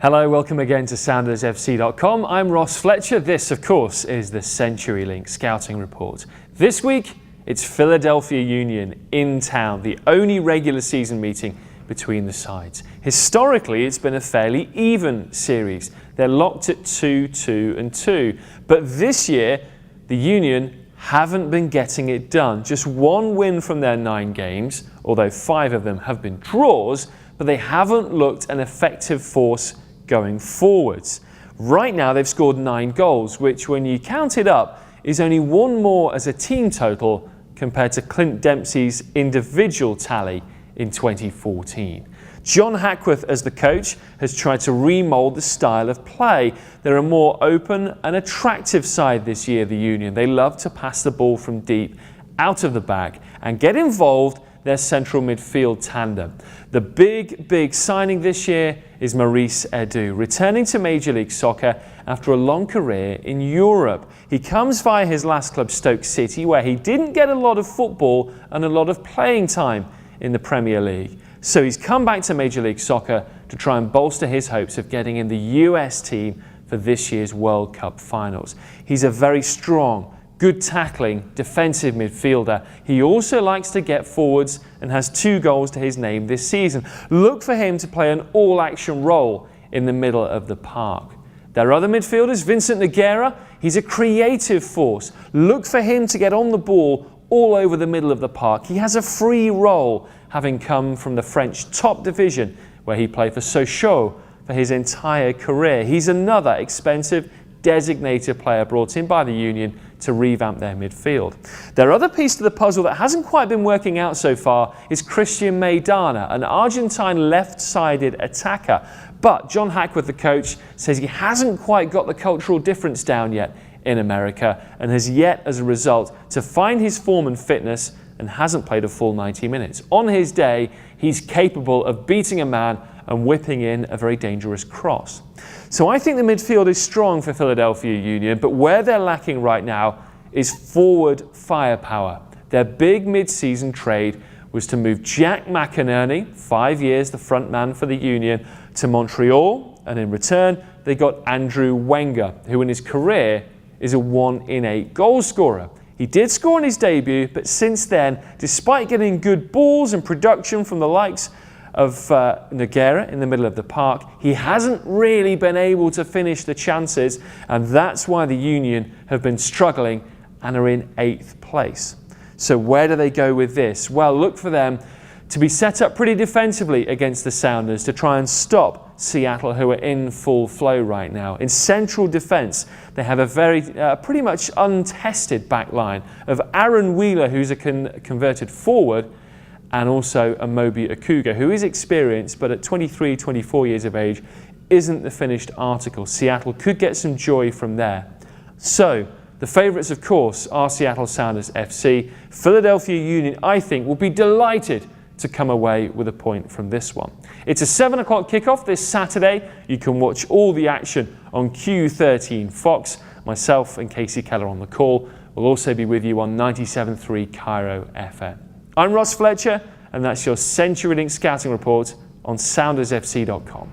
Hello, welcome again to SoundersFC.com. I'm Ross Fletcher. This, of course, is the CenturyLink Scouting Report. This week, it's Philadelphia Union in town, the only regular season meeting between the sides. Historically, it's been a fairly even series. They're locked at 2-2-2. But this year, the Union haven't been getting it done. Just one win from their 9 games, although 5 of them have been draws, but they haven't looked an effective force going forwards. Right now they've scored 9 goals, which when you count it up is only one more as a team total compared to Clint Dempsey's individual tally in 2014. John Hackworth as the coach has tried to remold the style of play. They're a more open and attractive side this year, the Union. They love to pass the ball from deep out of the back and get involved their central midfield tandem. The big signing this year is Maurice Edu, returning to Major League Soccer after a long career in Europe. He comes via his last club, Stoke City, where he didn't get a lot of football and a lot of playing time in the Premier League. So he's come back to Major League Soccer to try and bolster his hopes of getting in the US team for this year's World Cup finals. He's a very strong, good tackling, defensive midfielder. He also likes to get forwards and has 2 goals to his name this season. Look for him to play an all-action role in the middle of the park. There are other midfielders, Vincent Nogueira, he's a creative force. Look for him to get on the ball all over the middle of the park. He has a free role, having come from the French top division, where he played for Sochaux for his entire career. He's another expensive, designated player brought in by the Union to revamp their midfield. Their other piece to the puzzle that hasn't quite been working out so far is Christian Maidana, an Argentine left-sided attacker. But John Hackworth, the coach, says he hasn't quite got the cultural difference down yet in America and has yet, as a result, to find his form and fitness and hasn't played a full 90 minutes. On his day, he's capable of beating a man and whipping in a very dangerous cross. So I think the midfield is strong for Philadelphia Union, but where they're lacking right now is forward firepower. Their big mid-season trade was to move Jack McInerney, 5 years the front man for the Union, to Montreal, and in return they got Andrew Wenger, who in his career is a 1-in-8 goal scorer. He did score in his debut, but since then, despite getting good balls and production from the likes of Nogueira in the middle of the park, he hasn't really been able to finish the chances, and that's why the Union have been struggling and are in 8th place. So where do they go with this? Well, look for them to be set up pretty defensively against the Sounders to try and stop Seattle, who are in full flow right now. In central defence, they have a very pretty much untested back line of Aaron Wheeler, who's a converted forward, and also a Moby Akuga, who is experienced, but at 23, 24 years of age, isn't the finished article. Seattle could get some joy from there. So, the favourites, of course, are Seattle Sounders FC. Philadelphia Union, I think, will be delighted to come away with a point from this one. It's a 7 o'clock kickoff this Saturday. You can watch all the action on Q13 Fox. Myself and Casey Keller on the call. We'll also be with you on 97.3 Cairo FM. I'm Ross Fletcher, and that's your CenturyLink Scouting Report on SoundersFC.com.